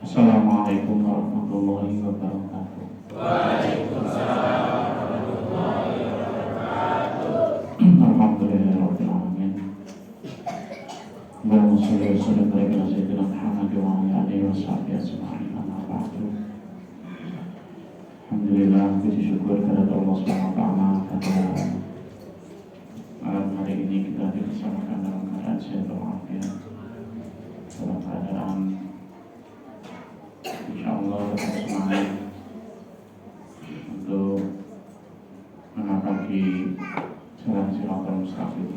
Assalamualaikum warahmatullahi wabarakatuh. Waalaikumsalam warahmatullahi wabarakatuh. Alhamdulillahirabbil alamin. Allahumma shalli wa sallim wa barik ala sayyidina Muhammad wa ala alihi washabihi ajma'in. Amma ba'du. Alhamdulillah, puji syukur kepada Allah Subhanahu wa taala pada malam hari ini kita dibersamakan dalam keadaan sehat walafiat, dalam keadaan insyaallah tetap semangat untuk menapaki jalan Shiratal Mustaqim.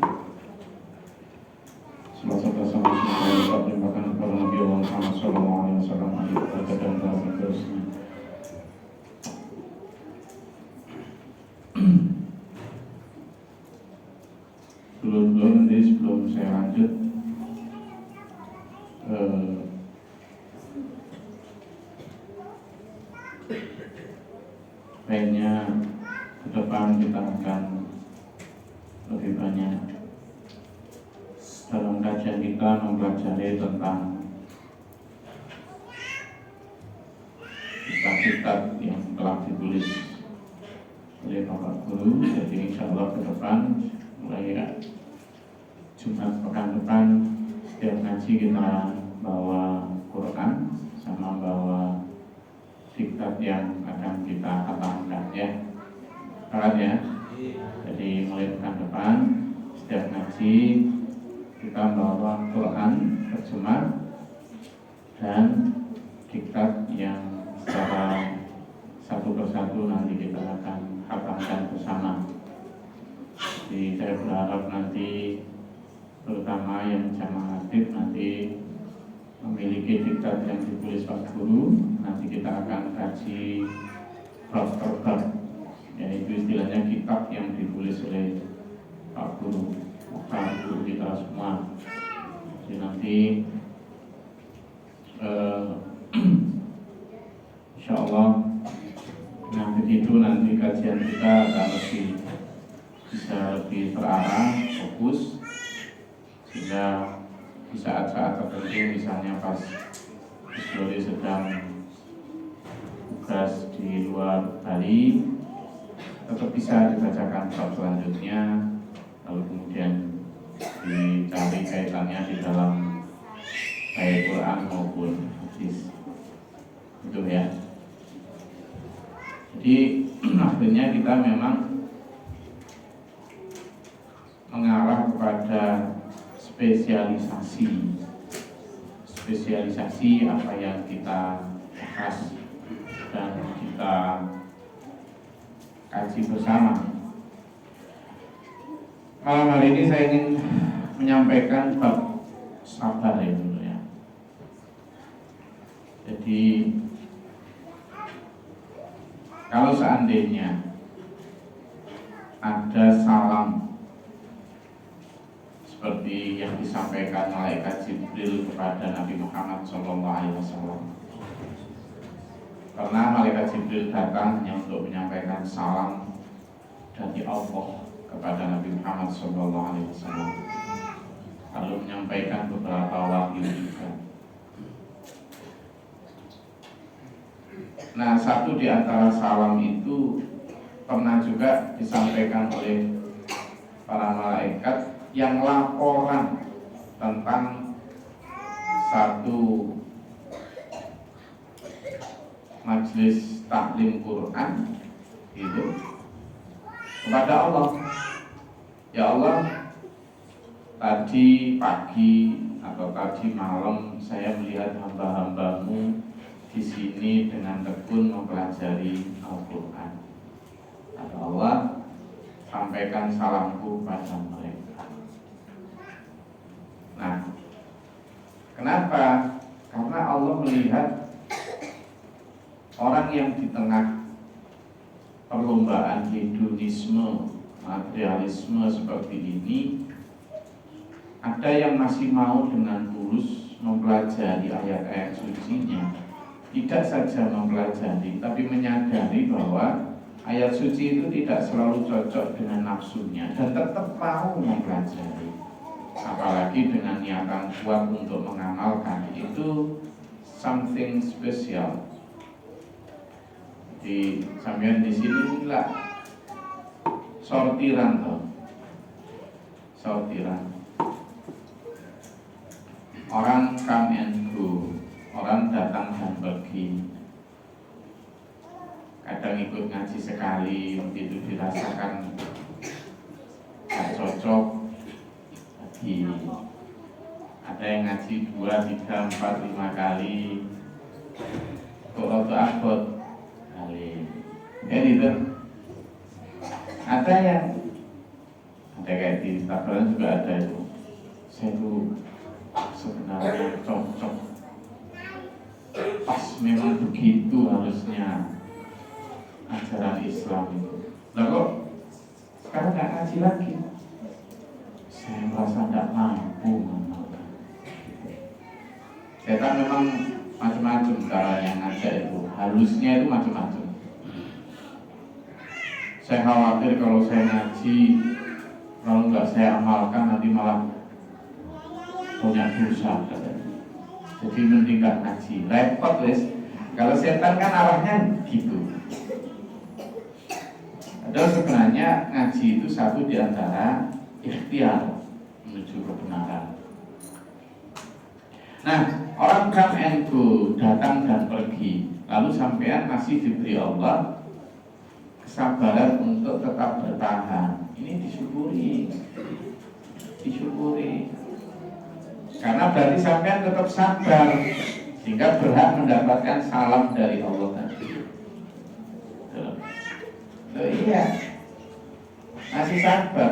Selasa bersama kita terima kasih kepada Nabi Muhammad SAW dan para terusnya. Dulu nanti sebelum saya lanjut kayaknya ke depan kita akan lebih banyak dalam kajian kita mempelajari tentang kitab-kitab yang telah ditulis oleh Bapak Guru. Jadi insya Allah ke depan mulai Jumat pekan depan setiap ngaji kita bawa Quran sama bawa kitab yang akan kita katakan ya. Kawan ya. Jadi mulai pekan depan setiap ngaji kita bawa Quran terjemah dan kitab yang secara satu persatu nanti kita akan hatamkan bersama. Jadi saya berharap nanti terutama yang jamaah aktif nanti memiliki kitab yang ditulis Pak Guru. Nanti kita akan kaji bab per bab, yaitu istilahnya kitab yang ditulis oleh Pak Guru, Pak Guru kita semua. Jadi nanti insya Allah dengan begitu nanti kajian kita akan bisa lebih terarah, fokus, sehingga di saat-saat tertentu misalnya pas Dori sedang tugas di luar Bali tetap bisa dibacakan bab selanjutnya, lalu kemudian dicari kaitannya di dalam baik Quran maupun hadis itu ya. Jadi akhirnya kita memang mengarah kepada spesialisasi apa yang kita bahas dan kita kaji bersama. Malam hari ini saya ingin menyampaikan bab sabar ya dulu ya. Jadi kalau seandainya ada salam seperti yang disampaikan malaikat Jibril kepada Nabi Muhammad SAW, karena malaikat Jibril datang hanya untuk menyampaikan salam dari Allah kepada Nabi Muhammad SAW, lalu menyampaikan beberapa wahyu juga. Nah, satu di antara salam itu pernah juga disampaikan oleh para malaikat yang laporan tentang satu majelis taklim Quran itu kepada Allah. Ya Allah, tadi pagi atau tadi malam saya melihat hamba-hambamu di sini dengan tekun mempelajari Al-Quran. Kata Allah, sampaikan salamku pada mereka. Nah, kenapa? Karena Allah melihat orang yang di tengah perlombaan hedonisme, materialisme seperti ini, ada yang masih mau dengan tulus mempelajari ayat-ayat sucinya. Tidak saja mempelajari, tapi menyadari bahwa ayat suci itu tidak selalu cocok dengan nafsunya dan tetap mau mempelajari. Apalagi dengan niatan kuat untuk mengamalkan, itu something special. Di sampean di sini lah sortiran toh. Sortiran. Orang come and go, orang datang dan pergi. Kadang ikut ngaji sekali, begitu dirasakan gak cocok lagi. Ada yang ngaji 2, 3, 4, 5 kali, kalau abot kali. Itu ada yang kayak di Tabaran juga ada itu. Saya tuh sebenarnya cocok, pas memang begitu harusnya ajaran Islam itu. Lah kok sekarang nggak ngaji lagi? Saya merasa tidak mampu mengamalkan. Setan memang macam-macam cara yang ngajak itu, halusnya itu macam-macam. Saya khawatir kalau saya ngaji, kalau nggak saya amalkan nanti malah punya dosa. Jadi mending nggak ngaji, repot wes. Kalau setan kan arahnya gitu. Padahal sebenarnya ngaji itu satu di antara ikhtiar menuju kebenaran. Nah, orang come and go, datang dan pergi. Lalu sampean masih diberi Allah kesabaran untuk tetap bertahan. Ini disyukuri. Disyukuri. Karena berarti sampean tetap sabar, sehingga berhak mendapatkan salam dari Allah tadi. Iya, masih sabar.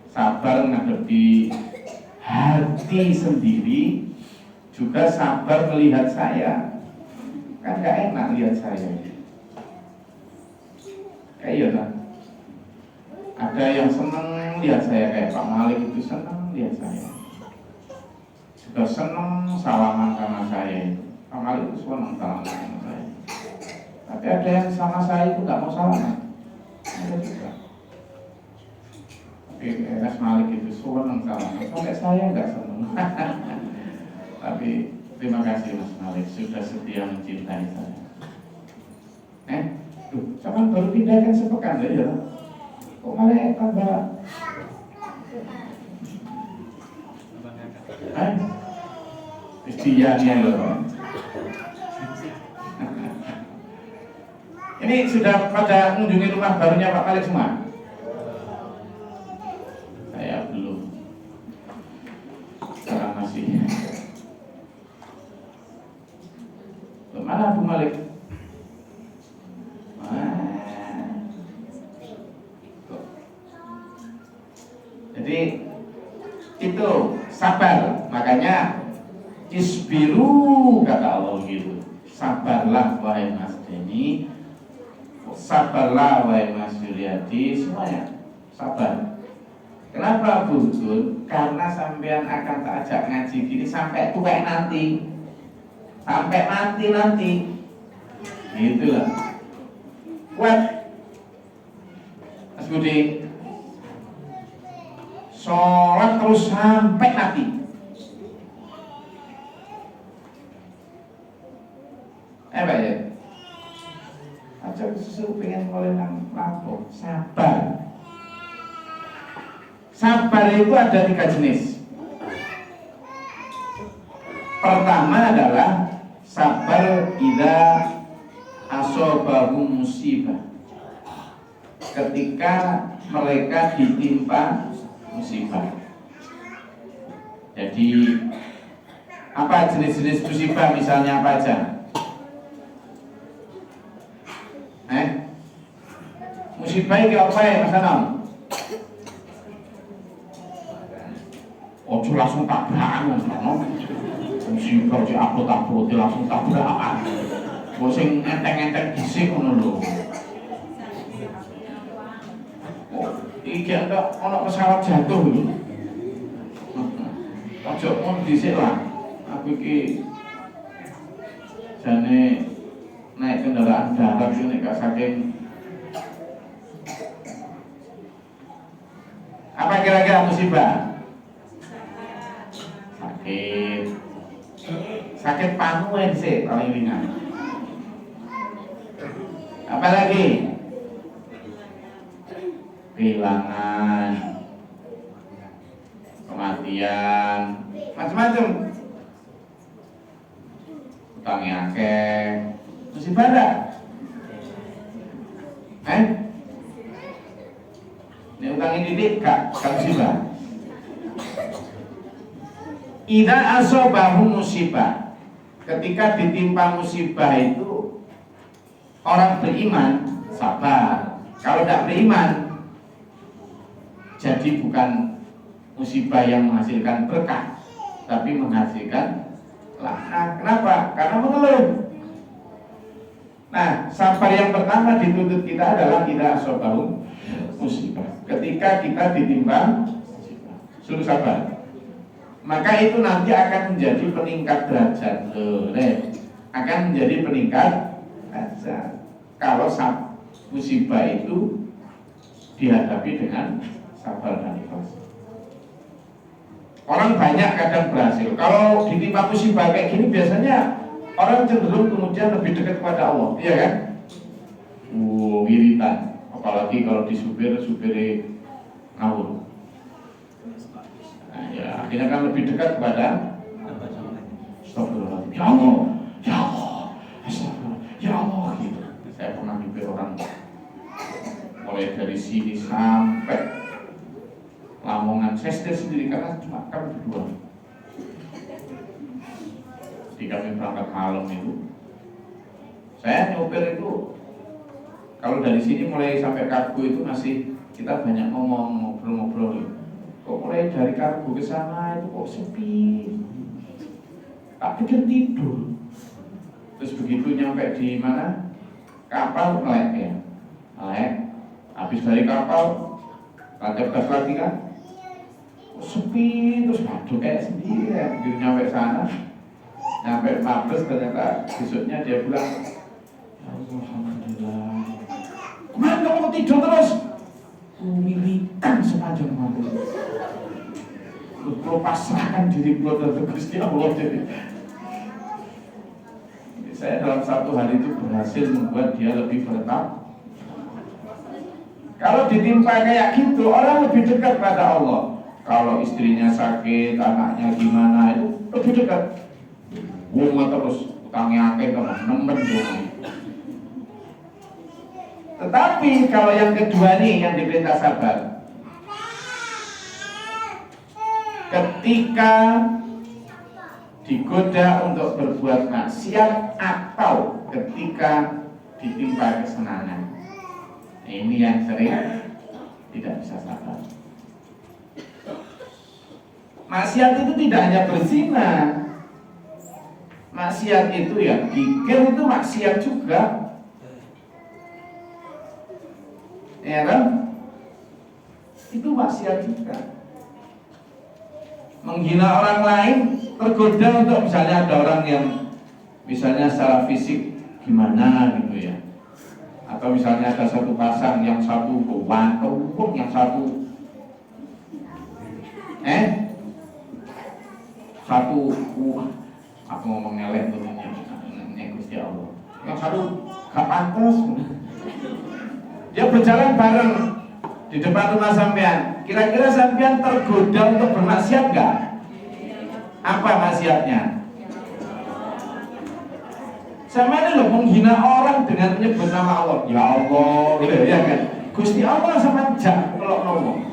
Sabar menghadapi hati sendiri, juga sabar melihat saya. Kan gak enak lihat saya. Kayak kan? Ada yang senang lihat saya, kayak Pak Malik itu senang lihat saya. Juga senang salaman sama saya. Pak Malik itu senang salaman sama saya. Tapi ada yang sama saya itu nggak mau salaman. Ada juga. Tapi Mas Malik itu senang salaman. Sampai saya nggak senang. Tapi terima kasih Mas Malik sudah setia mencintai saya. Sama baru pindah kan sepekan ya. Kok malah tambah? Istiadatnya loh. Ini sudah pada mengunjungi rumah barunya Pak Malik semua? Saya belum. Sekarang masih. Mana Bu Malik? Jadi itu sabar, makanya isbiru kata Allah gitu. Sabarlah wahai Mas Denny, sabarlah wahai Mas Yuliadi, semuanya sabar. Kenapa Bu Jun? Karena sampean akan tak ajak ngaji gini sampai tua nanti, sampai mati nanti. Itulah. Kuat, Mas Budi. Sholat terus sampai mati. Pak ya. Aja sesuatu pengen mulai lampau. Sabar. Sabar itu ada 3 jenis. Pertama adalah sabar idza asobahu musibah. Ketika mereka ditimpa musibah. Jadi apa jenis-jenis musibah misalnya apa aja? Musibah itu apa ya Mas Anam? Ojo langsung tabrakan Mas Anam. Musibah di upload langsung tabrakan. Kok sing enteng-enteng dhisik ngono lho. Iki ada ono pesawat jatuh iki. Ojo mun dhisik lah. Aku iki jane naik kendaraan darat ini gak saking. Apa kira-kira musibah? Sakit. sakit paru sih paling ringan. Apalagi kehilangan, kematian, macam-macam. Utang yang musibah enggak? Ini utang ini gak musibah. Idza asobahu musibah, ketika ditimpa musibah itu orang beriman sabar. Kalau tidak beriman, jadi bukan musibah yang menghasilkan berkah, tapi menghasilkan laknat. Kenapa? Karena mengeluh. Nah, sabar yang pertama dituntut kita adalah tidak asobahu musibah. Ketika kita ditimpa musibah, suruh sabar. Maka itu nanti akan menjadi peningkat derajat, akan menjadi peningkat derajat. Kalau musibah itu dihadapi dengan sabar dan ikhlas. Orang banyak kadang berhasil. Kalau ditimpa musibah kayak gini biasanya orang cenderung kemudian lebih dekat kepada Allah, iya kan? Wiritan. Apalagi kalau supir ngawur. Nah, ya akhirnya kan lebih dekat kepada Astagfirullahaladzim. Ya Allah, ya Allah, Astagfirullah, ya Allah gitu. Saya pernah nyupir orang mulai dari sini sampai Lamongan. Saya setir sendiri karena cuma kami berdua. Jadi kami berangkat malam itu, saya nyupir itu kalau dari sini mulai sampai Kargo itu masih kita banyak ngomong, ngobrol-ngobrol. Kok mulai dari Kargo ke sana itu kok sepi. Tak pikir tidur. Terus begitu nyampe di mana? Kapal melek ya. Melek. Habis dari kapal lanjut gas lagi kan. Kok sepi terus waduh kayak sendiri ya. Begitu nyampe sana, nyampe Mabes ternyata besoknya dia bilang, ya Allah, alhamdulillah. Kemarin kamu tidur terus? Milikan sepanjang malam. Lu pasrahkan diri kepada Gusti Allah. Jadi saya dalam satu hari itu berhasil membuat dia lebih bertakwa. Kalau ditimpa kayak gitu, orang lebih dekat pada Allah. Kalau istrinya sakit, anaknya gimana, itu lebih dekat. Terus utangnya akeh terus nemen dong. Tetapi kalau yang kedua nih yang diperintah sabar, ketika digoda untuk berbuat maksiat atau ketika ditimpa kesenangan, ini yang sering tidak bisa sabar. Maksiat itu tidak hanya berzina, maksiat itu ya pikir itu maksiat juga. Ya kan? Itu maksiat juga. Menghina orang lain, tergoda untuk misalnya ada orang yang misalnya secara fisik gimana gitu ya. Atau misalnya ada satu pasang yang satu bawang, yang satu aku ngomong ngelek tuh ini Gusti Allah. Yang satu gak pantas. Dia berjalan bareng di depan rumah sampean. Kira-kira sampean tergoda untuk bermaksiat enggak? Apa maksiatnya? Sama ini loh, menghina orang dengan menyebut nama Allah. Ya Allah, gitu ya kan? Gusti Allah sama jak kalau ngomong.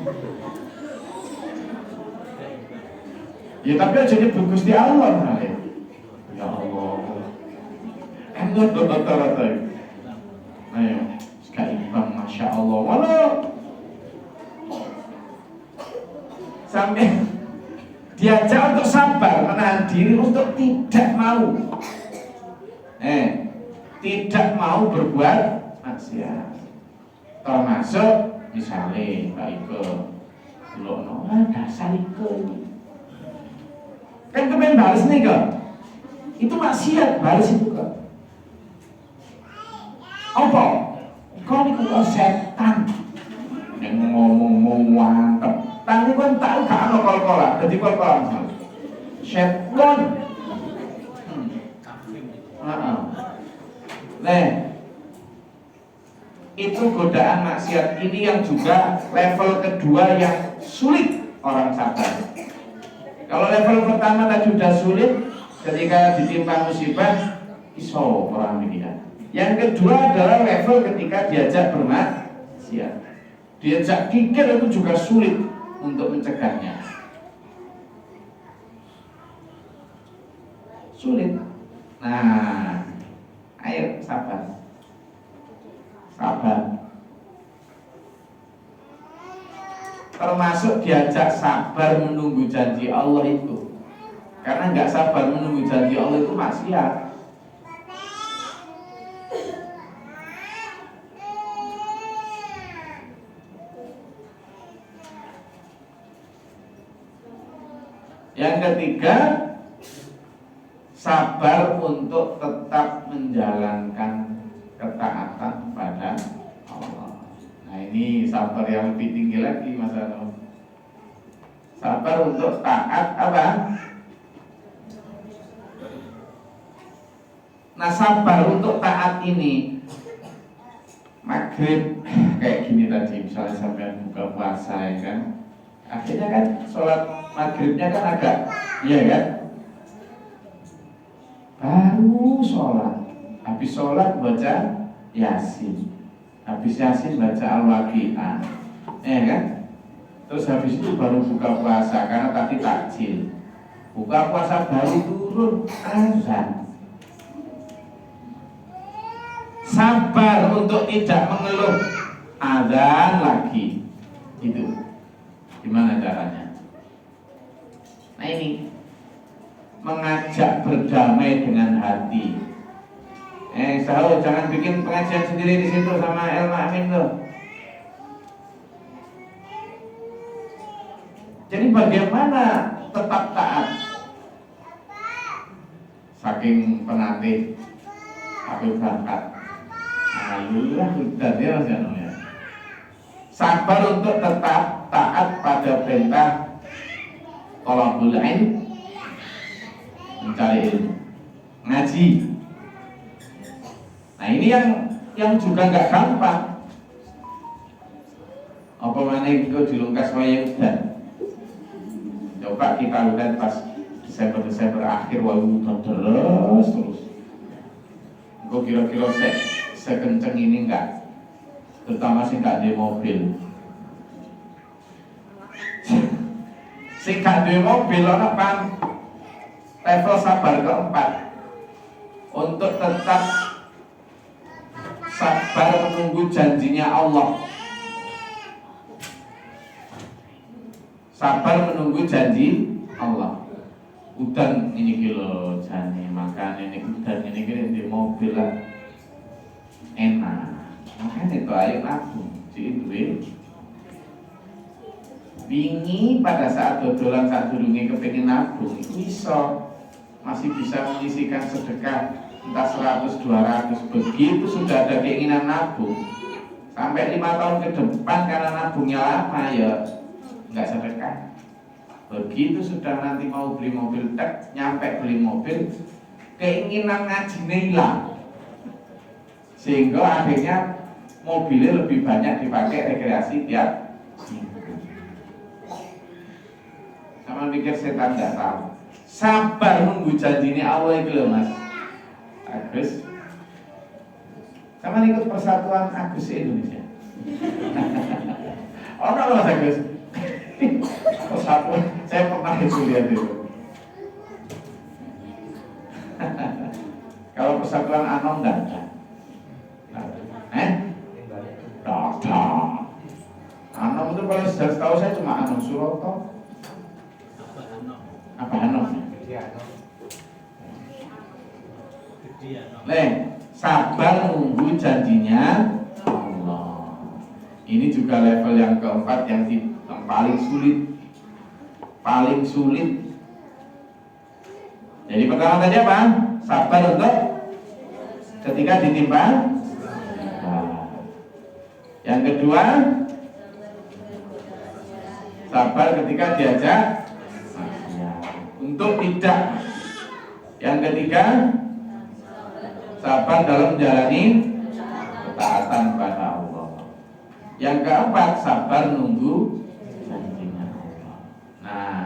Ya tapi aja nyebut Gusti Allah nah. Ya Allah. Enggak rata-rata. Ayo. Bang, Masya Allah. Walau sampai diajak untuk sabar, menahan diri untuk tidak mau berbuat maksiat. Termasuk misalnya Pak Ike Lono, dasar Ike ini kan kepengen balas nih kok. Itu maksiat, balas itu kok. Apa? Kau ini kalau setan yang ngomong mantep, tapi kan tahu gak ada kol-kolan, jadi kol-kolan setan. Nah, itu godaan maksiat ini yang juga level kedua yang sulit orang sabar. Kalau level pertama tadi sudah sulit, ketika ditimpa musibah, iso orang miliar. Yang kedua adalah level ketika diajak bermaksiat, diajak kikir, itu juga sulit untuk mencegahnya. Sulit. Nah, ayo sabar. Sabar. Termasuk diajak sabar menunggu janji Allah itu. Karena nggak sabar menunggu janji Allah itu maksiat. Yang ketiga, sabar untuk tetap menjalankan ketaatan kepada Allah. Nah, ini sabar yang lebih tinggi lagi, Mas Ano. Sabar untuk taat apa? Nah, sabar untuk taat ini maghrib kayak gini tadi, misalnya sampai buka puasa, ya kan? Akhirnya kan sholat maghribnya kan agak, iya kan? Baru sholat, habis sholat baca Yasin, habis Yasin baca Al-Waqi'ah, ya kan? Terus habis itu baru buka puasa karena tadi takjil. Buka puasa baru turun azan. Sabar untuk tidak mengeluh azan lagi. Itu gimana caranya? Nah, ini mengajak berdamai dengan hati. Sahur, jangan bikin pengajian sendiri di situ sama Elma Amin tuh. Jadi bagaimana tetap taat? Saking penatih aku berangkat. Alhamdulillah sudah dia ya. Sabar untuk tetap taat pada perintah thalabul ilm, mencari ilmu, ngaji. Nah, ini yang juga nggak gampang. Apa mana itu dilungkas wayang udan. Coba kita lihat pas Desember akhir walau udah terus. Kok kira-kira sekenceng ini enggak? Terutama sih enggak di mobil. Sing gak duwe mobil ana pan level sabar keempat untuk tetap sabar menunggu janjinya Allah. Sabar menunggu janji Allah. Udan ini kilo jani makan ini udan ini kilo di mobil lah enak. Makanya itu ayo nabung si duit. Wingi pada saat dodolan saat durunge kepengin nabung itu iso masih bisa menyisihkan sedekah entah 100 200. Begitu sudah ada keinginan nabung sampai 5 tahun ke depan karena nabungnya lama ya enggak sedekah. Begitu sudah nanti mau beli mobil nyampe beli mobil keinginan ngajinya hilang sehingga akhirnya mobilnya lebih banyak dipakai rekreasi tiap minggu. Sama pikir setan nggak tahu. Sabar nunggu janjinya Allah itu loh Mas Agus. Sama ikut persatuan Agus Indonesia. Oh no Mas Agus. Persatuan saya pernah itu lihat itu. Kalau persatuan Anom enggak ada. Ada. Anom itu kalau sudah tahu saya cuma Anom Suroto. Apa Anom? Sabar menunggu janjinya Allah. Ini juga level yang keempat yang paling sulit. Paling sulit. Jadi pertama tadi apa? Sabar untuk ketika ditimpa. Yang kedua, sabar ketika diajak untuk tidak. Yang ketiga, sabar dalam menjalani ketaatan pada Allah. Yang keempat, sabar nunggu janjinya Allah. Nah,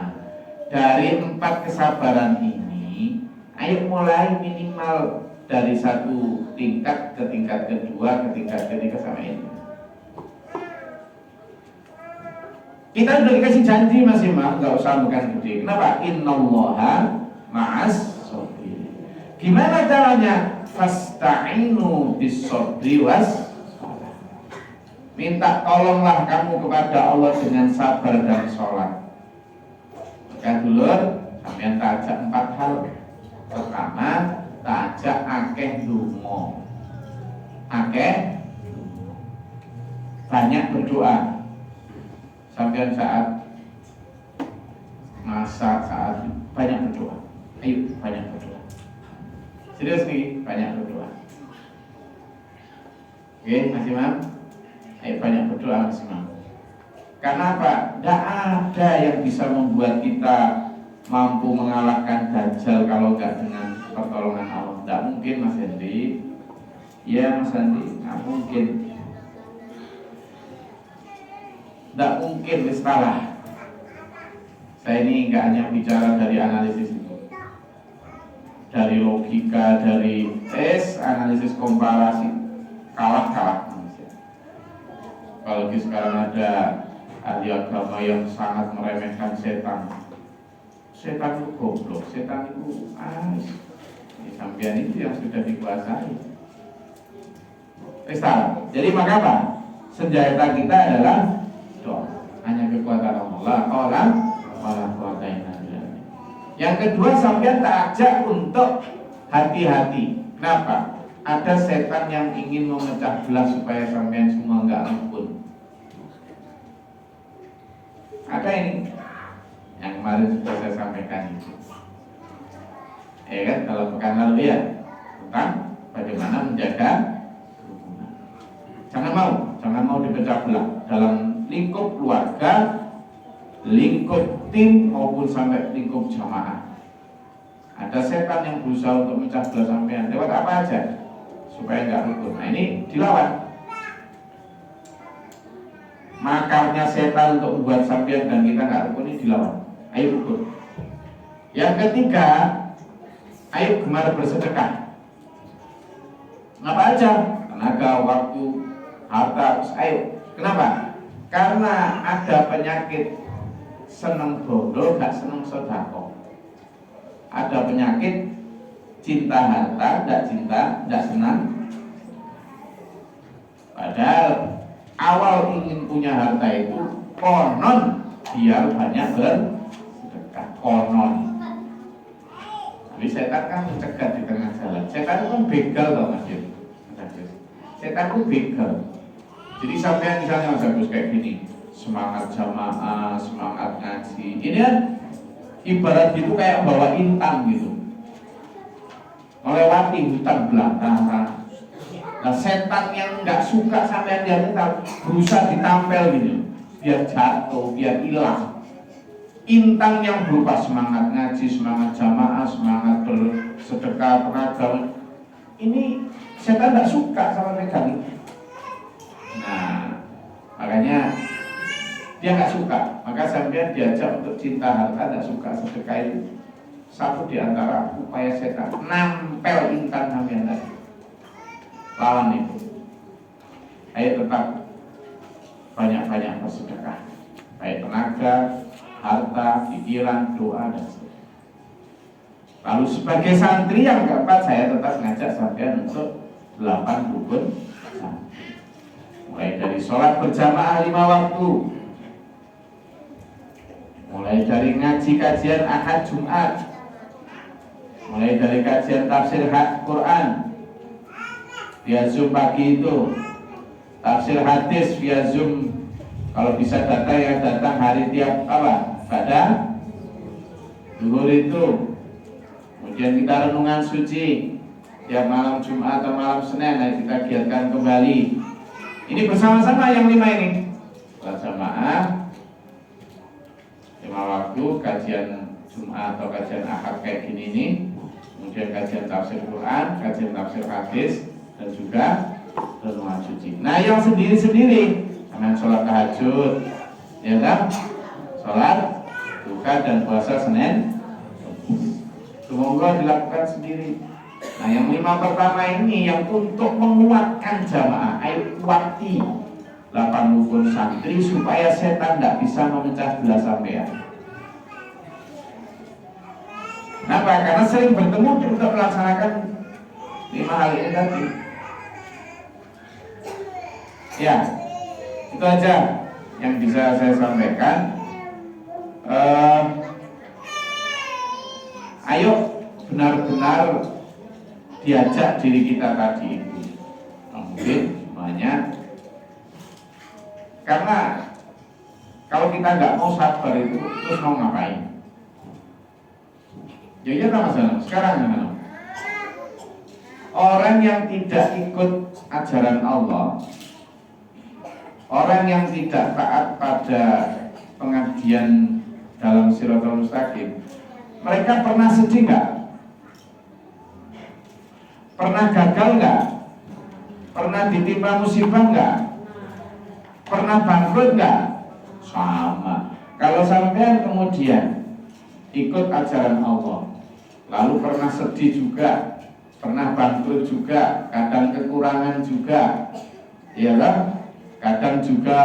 dari 4 kesabaran ini, ayo mulai minimal dari 1 tingkat ke tingkat kedua, ke tingkat ketiga sampai ini. Kita udah dikasih janji Mas Imam, nggak usah bukan gede. Kenapa? Innallaha ma'as sabir. Gimana caranya? Fasta'inu bis-sabri was. Minta tolonglah kamu kepada Allah dengan sabar dan sholat. Maka dulur, sampeyan tak ajak 4 hal. Pertama, tak ajak akeh dungo. Akeh banyak berdoa. Sampai saat masa saat banyak berdoa. Ayo banyak berdoa. Serius nih, banyak berdoa. Oke, Mas Imam. Ayo banyak berdoa Mas Imam. Karena apa? Tidak ada yang bisa membuat kita mampu mengalahkan Dajjal kalau nggak dengan pertolongan Allah. Tidak mungkin Mas Hendy. Iya Mas Hendy, nggak mungkin. Tidak mungkin salah. Saya ini nggak hanya bicara dari analisis itu, dari logika, dari analisis komparasi, kalah manusia. Kalau sekarang ada ahli agama yang sangat meremehkan setan. Setan itu goblok, setan itu sampean itu yang sudah dikuasai. Salah. Jadi maka apa? Senjata kita adalah doa. Hanya kekuatan Allah. Yang kedua, sampean tak ajak untuk hati-hati. Kenapa? Ada setan yang ingin memecah belah supaya sampean semua enggak rukun. Ada ini yang kemarin sudah saya sampaikan itu. Ya kan, kalau pekan lalu ya tentang bagaimana menjaga kerukunan. Jangan mau dipecah belah dalam lingkup keluarga, lingkup tim maupun sampai lingkup jamaah. Ada setan yang berusaha untuk mencah belah sampean lewat apa aja supaya nggak rukun. Nah ini dilawan. Makarnya setan untuk membuat sampean dan kita nggak rukun ini dilawan. Ayo rukun. Yang ketiga, ayo gemar bersedekah. Apa aja? Tenaga, waktu, harta, ayo. Kenapa? Karena ada penyakit seneng bodoh, gak seneng sodako. Ada penyakit cinta harta, gak senang. Padahal awal ingin punya harta itu konon biar banyak bersedekah, konon. Tapi setan kan mencegat di tengah jalan. Setan itu kan begal tau Mas Yus. Setan itu begal. Jadi sampai misalnya Mas Agus kayak gini, semangat jamaah, semangat ngaji. Ini kan ibarat gitu kayak bawa intan gitu, melewati hutan belantara. Nah setan yang nggak suka sampai dia berusaha ditampel gitu, biar jatuh, biar hilang. Intan yang berupa semangat ngaji, semangat jamaah, semangat bersedekah, tenaga. Ini setan nggak suka sama pegang ini. Nah, makanya dia nggak suka. Maka sampai diajak untuk cinta harta, nggak suka sedekah itu. Satu di antara upaya setan nampel intan sampean tadi. Lawan itu. Ayo tetap banyak-banyak bersedekah. Baik tenaga, harta, pikiran, doa dan sebagainya. Lalu sebagai santri yang keempat, saya tetap ngajak sampean untuk 8 rukun santri. Mulai dari sholat berjamaah 5 waktu, mulai dari ngaji kajian Ahad Jumat, mulai dari kajian tafsir Quran via Zoom pagi itu, tafsir hadis via Zoom. Kalau bisa datang ya datang hari tiap apa? Pada zuhur itu. Kemudian kita renungan suci tiap malam Jumat atau malam Senin, nah kita giatkan kembali. Ini bersama-sama yang 5 ini. Sholat jamaah 5 waktu, kajian Jumat atau kajian Ahad kayak gini ini, kemudian kajian tafsir Quran, kajian tafsir hadis, dan juga renungan suci. Nah, yang sendiri-sendiri, jangan sholat tahajud, ya kan? Sholat duha dan puasa Senin, semoga dilakukan sendiri. Nah, yang 5 pertama ini yang untuk menguatkan jamaah, ayo kuati 8 rukun santri supaya setan tidak bisa memecah belah sampean. Kenapa? Karena sering bertemu untuk melaksanakan 5 hal ini tadi. Ya, itu aja yang bisa saya sampaikan. Ayo benar-benar diajak diri kita tadi itu. Mungkin semuanya. Karena kalau kita nggak mau sabar itu, terus mau ngapain? Ya iya tak masalah. Sekarang gimana? Orang yang tidak ikut ajaran Allah, orang yang tidak taat pada pengabdian dalam Shirathul Mustaqim, mereka pernah sedih nggak? Pernah gagal nggak? Pernah ditimpa musibah nggak? Pernah bangkrut nggak? Sama. Kalau sampean kemudian ikut ajaran Allah, lalu pernah sedih juga, pernah bangkrut juga, kadang kekurangan juga, ya kan? Kadang juga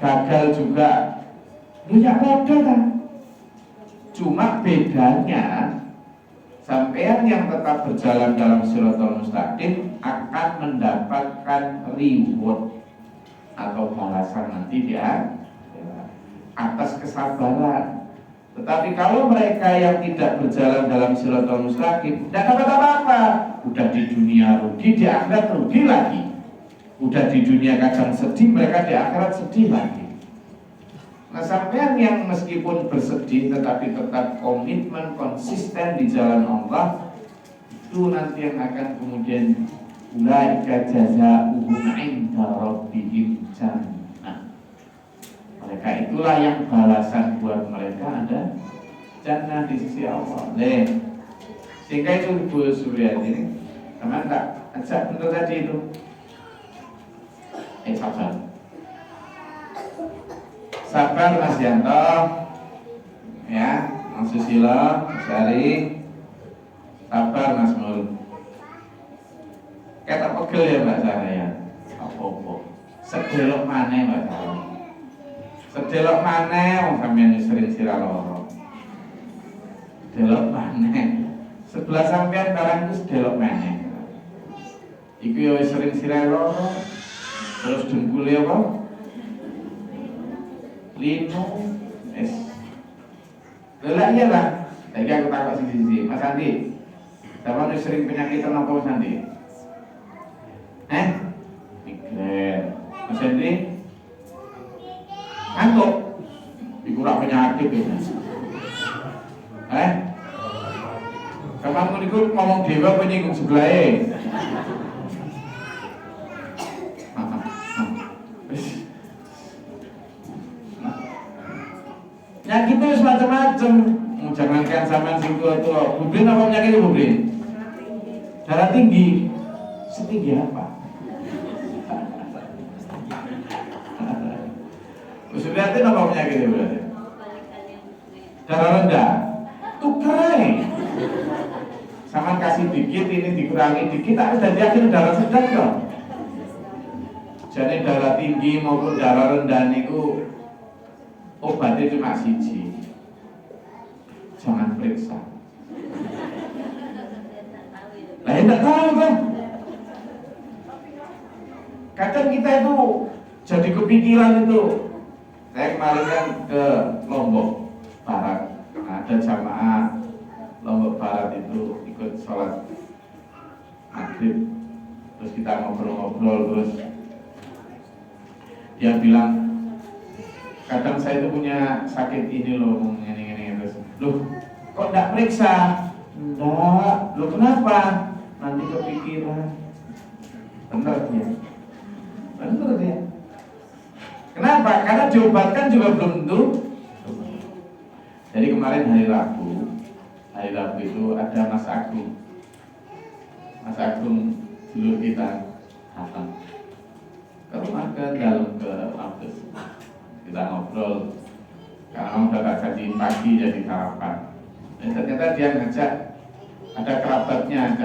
gagal juga, ya bodoh kan? Cuma bedanya sampean yang tetap berjalan dalam Shirathul Mustaqim akan mendapatkan reward atau balasan nanti dia atas kesabaran. Tetapi kalau mereka yang tidak berjalan dalam Shirathul Mustaqim tidak dapat apa-apa, udah di dunia rugi, di akhirat rugi lagi. Udah di dunia kadang sedih, mereka di akhirat sedih lagi. Nah, sampean yang meskipun bersedih tetapi tetap komitmen konsisten di jalan Allah, itu nanti yang akan kemudian ulaika jazaa'uhum 'inda rabbihim jannah. Mereka itulah yang balasan buat mereka ada jannah di sisi Allah. Sehingga itu Bu Suryati ini, teman tak ajak bentuk tadi itu. Sabar. Sabar Mas Yanto, ya, Mas Susilo, Mas Ari, sabar Mas Mul. Kata pegel ya Mbak Sarah ya. Apa-apa. Sedelok maneh Mbak Sarah. Sedelok maneh wong sampeyan sering sira loro. Sedelok maneh. Sebelah sampeyan barang itu sedelok maneh. Iku ya wis sering sira loro. Terus dengkule apa? Lino es. Lah iya lah. Lagi aku takut sisi-sisi. Mas Andi, sampeyan wis sering penyakit apa Mas Andi? Migrain. Mas Andi? Ngantuk. Iku ora penyakit ya. Kamu niku ngomong dewa apa nyinggung sebelahe? Penyakit itu macam-macam. Jangankan sampean sing tua-tua. Bubrin apa penyakitnya Bubrin? Darah tinggi. Setinggi apa? Sudah apa penyakitnya berarti? Darah rendah. Itu keren. Sama kasih dikit, ini dikurangi dikit, tapi dari akhir darah sedang dong. Jadi darah tinggi maupun darah rendah itu obatnya cuma siji. Jangan periksa. Lah enggak tahu kan? Kadang kita itu jadi kepikiran itu. Saya kemarin kan ke Lombok Barat, ada jamaah Lombok Barat itu ikut sholat maghrib, terus kita ngobrol-ngobrol, terus dia bilang, kadang saya itu punya sakit ini loh, ini terus, loh kok enggak periksa? Enggak, loh kenapa? Nanti kepikiran. Bener dia. Kenapa? Karena diobatkan juga belum tentu. Jadi kemarin hari Rabu hari Rabu itu ada Mas Agung. Mas Agung dulu kita datang ke rumah, ke dalam, ke office. Kita ngobrol, karena udah tak jadi pagi jadi sarapan. Dan ternyata dia ngajak ada kerabatnya,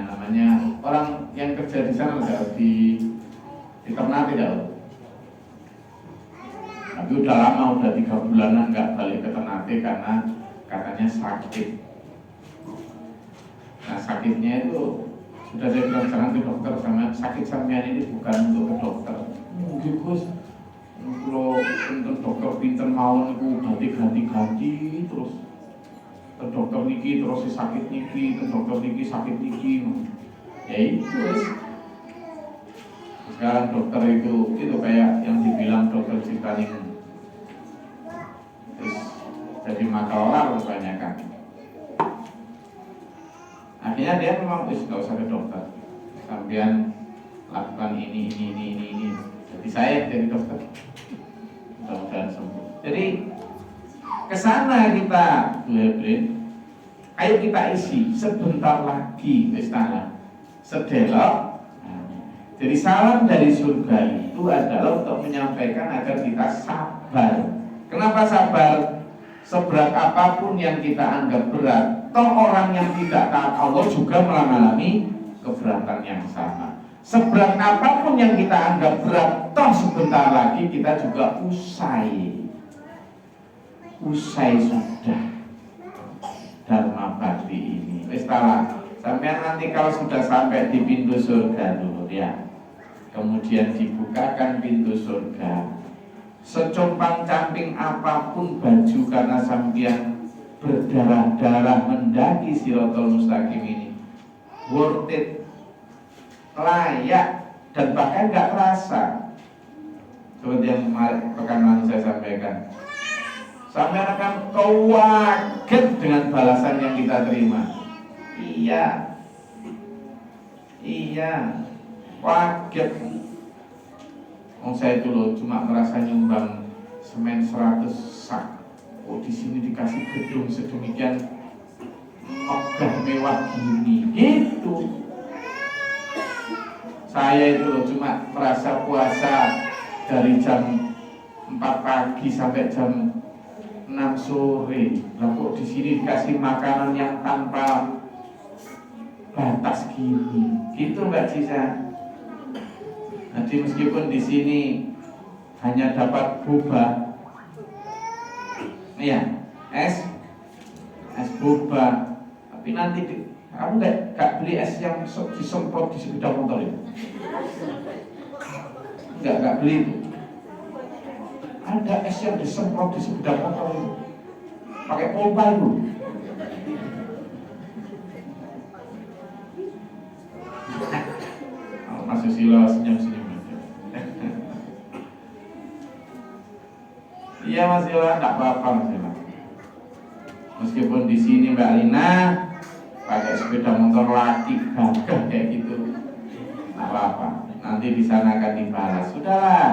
namanya orang yang kerja di sana di Ternate Daud. Tapi udah lama, udah 3 bulanan nggak balik ke Ternate karena katanya sakit. Nah sakitnya itu sudah saya bilang jangan ke dokter, sama sakit sampean ini bukan untuk ke dokter. Mungkin Gus, kalau untuk dokter pinter mawon itu ganti terus. Ke dokter niki terus sakit niki, ke dokter niki sakit niki. Ya itu wis. Sekarang dokter itu kayak yang dibilang dokter Ciptaning. Terus jadi makalar kebanyakan. Akhirnya dia memang nggak usah ke dokter. Sampean lakukan ini. Jadi saya jadi dokter. Mudah-mudahan sembuh. Jadi kesana kita, Bu Hebrin. Ayo kita isi sebentar lagi istana sedelok. Jadi salam dari surga itu adalah untuk menyampaikan agar kita sabar. Kenapa sabar? Seberat apapun yang kita anggap berat, toh orang yang tidak taat Allah juga mengalami keberatan yang sama. Seberat apapun yang kita anggap berat, toh sebentar lagi kita juga usai sudah Dharma Bakti ini. Wis sampai nanti kalau sudah sampai di pintu surga dulu ya. Kemudian dibukakan pintu surga. Secompang-camping apapun baju karena sampean berdarah-darah mendaki Shirathul Mustaqim ini, worth it, layak, dan bahkan gak terasa. Seperti yang pekan lalu saya sampaikan, sampean akan kaget dengan balasan yang kita terima. Iya, kaget. Saya itu loh cuma merasa nyumbang semen 100 sak. Di sini dikasih gedung sedemikian megah mewah gini. Gitu. Saya itu loh cuma merasa puasa dari jam 4 pagi sampai jam 6 sore. Lah kok di sini dikasih makanan yang tanpa batas gini. Gitu Mbak Ciza. Nanti meskipun di sini hanya dapat boba, iya, es boba, tapi nanti kamu nggak beli es yang disemprot di sepeda motor itu, nggak beli itu. Ada es yang disemprot di sepeda motor itu, pakai pompa itu. Mas Susilo senyum-senyum. Iya Mas Yola, enggak apa-apa Mas Yola. Meskipun di sini Mbak Lina pakai sepeda motor laki gagah kayak gitu, enggak apa-apa. Nanti di sana akan dibalas. Sudahlah.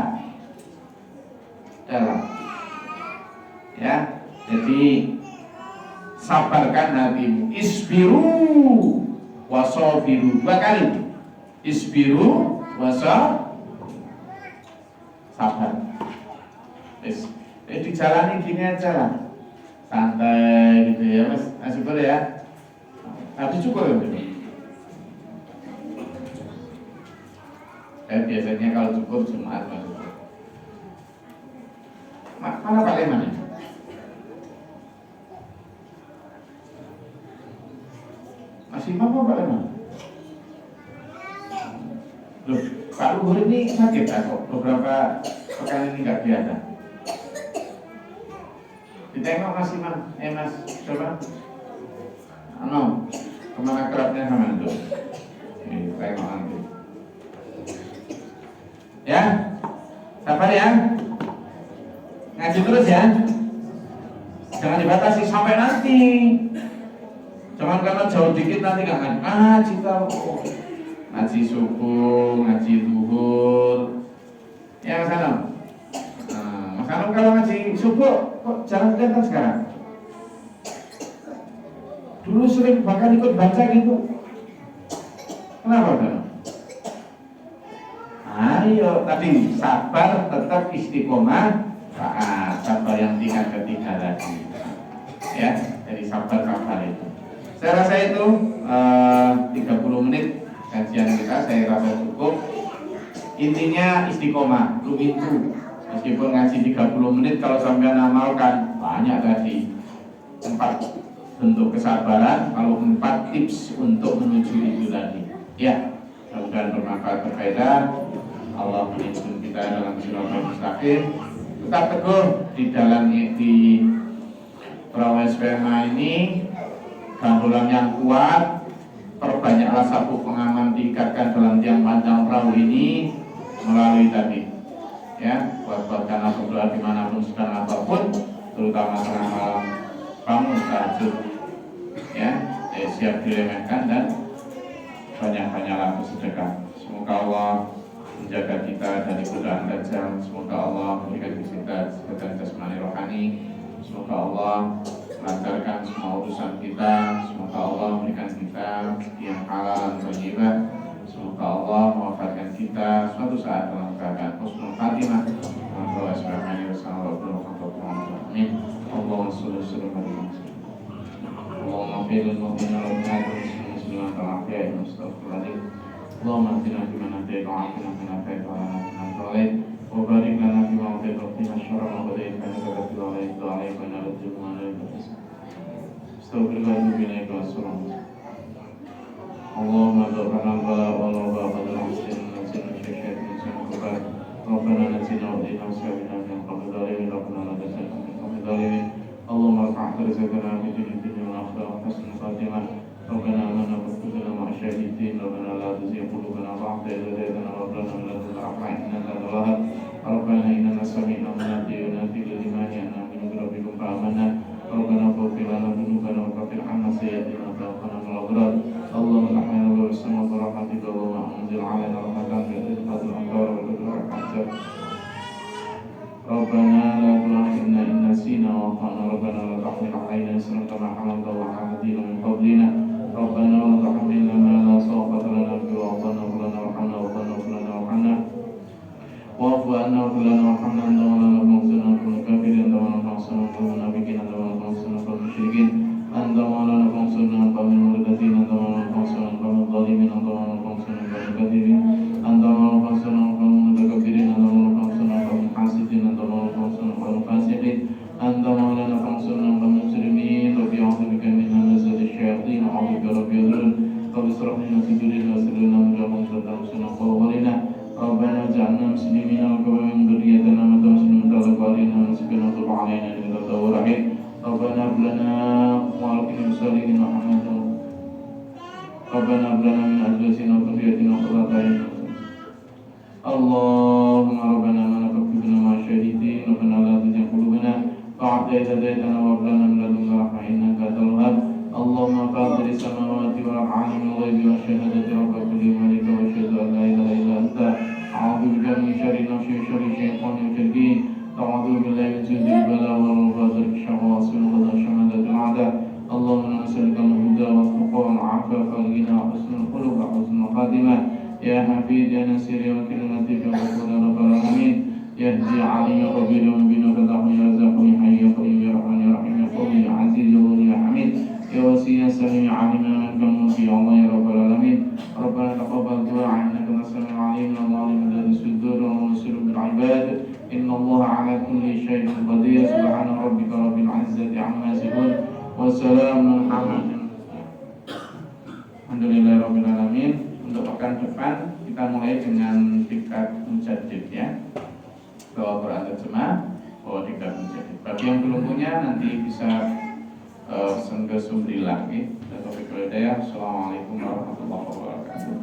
Ya, jadi sabarkan hatimu. Isbiru wasabiru 2 kali. Isbiru sabar. Dijalani gini aja lah, santai gitu ya Mas. Syukur ya. Habis syukur ya. Biasanya kalau syukur Jumat Mas. Mana Pak Leman ya? Masih apa Pak Leman? Loh, Pak Luhur ini sakit atau beberapa pekan ini nggak biasa? Ditengok Mas Imam, Mas, coba. Kemana kerapnya sama itu? Tengok nanti. Ya, sabar ya. Ngaji terus ya. Jangan dibatasi sampai nanti. Jangan karena jauh dikit nanti nggak ngaji tahu. Ngaji subuh, ngaji zuhur. Ya Mas Anam. Mas Anam kalau ngaji subuh kok jarang kelihatan sekarang? Dulu sering bahkan ikut baca gitu. Kenapa kan? Ayo tadi sabar, tetap istiqomah, sabar yang ketiga tadi. Ya, jadi sabar itu. Saya rasa itu 30 menit kajian kita, saya rasa cukup. Intinya istiqomah, itu. Meskipun ngaji 30 menit, kalau sampai amalkan banyak tadi. 4 bentuk kesabaran, kalau 4 tips untuk menuju itu tadi. Ya, mudah-mudahan bermanfaat, berfaedah. Allah menuntun kita dalam siratal mustaqim. Tetap teguh di dalam di perahu SPMA ini, gandulan yang kuat, perbanyaklah sabuk pengaman diikatkan dalam tiang panjang perahu ini melalui tadi. Ya, buat-buatkanlah berdoa dimanapun sedang apapun, terutama tengah malam kamu tahajud. Ya, siap diremehkan dan banyak-banyaklah bersedekah. Semoga Allah menjaga kita dari godaan dajjal. Semoga Allah memberikan kita kesehatan jasmani rohani. Semoga Allah melancarkan semua urusan kita. Semoga Allah memberikan kita yang halal dan thayyibah. Semoga Allah mewafatkan kita suatu saat dalam keadaan husnul khatimah. Amin. Allahumma sholli ala Allahumma fil mu'minin wal mu'minat muslimin wal ahya'i mustaghfirin. Allahumma atina fi man hadayta wa afina fi man afayta wa lana fi man tawallayt wa barik lana fi ma atayta wa qina syarra ma qadayta innaka taqdi wa la yuqda 'alayka wa la yudhillu man walayta. Astaghfirullah wa atubu ilaik wa assalamu Allahumma da'ana bala wa la ba'da al-hasrin wa nasirna syai'at min syai'at Rabbana nazzilna wa inna sa'ina min qabli dhalimin Rabbana la tas'alna min qabli dhalimin Allahumma rafa'na rizqana fi dunya wa akhirah wa hasna khatimah Rabbana amanna faghfir lana ma'a syahidin Rabbana la tuzigh qulubana ba'da idh hadaytana wa hab lana min ladunka rahmah innaka antal wahhab Rabbana innana sami'na munadiyan yunadi lil imani an aminu bi rabbikum fa amanna Rabbana faghfir lana dhunubana wa kaffir 'anna sayyi'atina wa tawaffana ma'al abrar Allahumma rahmana wa bismika wa rahmatika Allahumma anzil 'alaina rahmatan min rizqil amtar wa rahmatak Rabbana la tu'akhidhna in nasina wa akhtana Rabbana la tahmil 'alaina isran kama hamaltahu 'ala alladhina min qablina Rabbana wa la tahmilna ma la taqata lana bihi wa'fu 'anna warhamna warhamna wa'fu 'anna warhamna anta mawlana fansurna 'alal kafirin anta mawlana fansurna 'alal munafiqin anta mawlana fansurna 'alal musyrikin anta mawlana fansurna 'alal murtadin anta mawlana fansurna 'alal zalimin anta mawlana fansurna 'alal kafirin anta mawlana fansurna 'alal mutakabbirin anta mawlana fansurna 'alal hasidin anta mawlana fansurna 'alal fasiqin anta mawlana fansurna 'alal mujrimin rabbi a'udzubika min hamazati syayatin wa a'udzubika rabbi yahdurun rabbi ishrah li sadri wa yassir li amri wa ربنا اجعلنا مسلمين لك ومن ذريتنا أمة مسلمة لك وأرنا مناسكنا وتب علينا إنك أنت التواب الرحيم ربنا هب لنا وألقنا بالصالحين محمد ربنا هب لنا من أزواجنا وذريتنا قرة أعين اللهم ربنا ما نفقنا مع الشهيدين ربنا لا تزغ قلوبنا بعد إذ هديتنا وهب لنا من لدنك رحمة إنك أنت الوهاب اللهم فاطر السماوات والأرض عالم الغيب والشهادة رب كل ملك وأشهد أن لا إله إلا أنت أعوذ بك من شر نفسي وشر الشيطان والشركين أعوذ بالله من سوء البلاء والغدر الشهوات والغدر شماتة الأعداء اللهم إنا نسألك الهدى والتقى والعفاف والغنى وحسن الخلق وحسن الخاتمة يا حفيظ يا نصير يا وكيل لطيف يا غفور يا رب العالمين يهدي عليم خبير ومبين فتح يا رزاق يا حي يا قيوم يا رحمن يا رحيم يا قوي يا عزيز يا غني يا حميد يا وسيع يا سميع يا عليم يا من كان ملكي يا الله يا رب العالمين ربنا تقبل دعاء انك انت السميع العليم يا الله من ذات الصدور ومبصر بالعباد ان الله على كل شيء قدير سبحان ربك رب العزه عما يصفون وسلام على Alhamdulillah rabbil alamin. Untuk pekan depan kita mulai dengan tingkat mujaddid ya. Doa Quran terjemah tingkat mujaddid. Bagi yang belum punya nanti bisa sumber lagi. Assalamualaikum warahmatullahi wabarakatuh.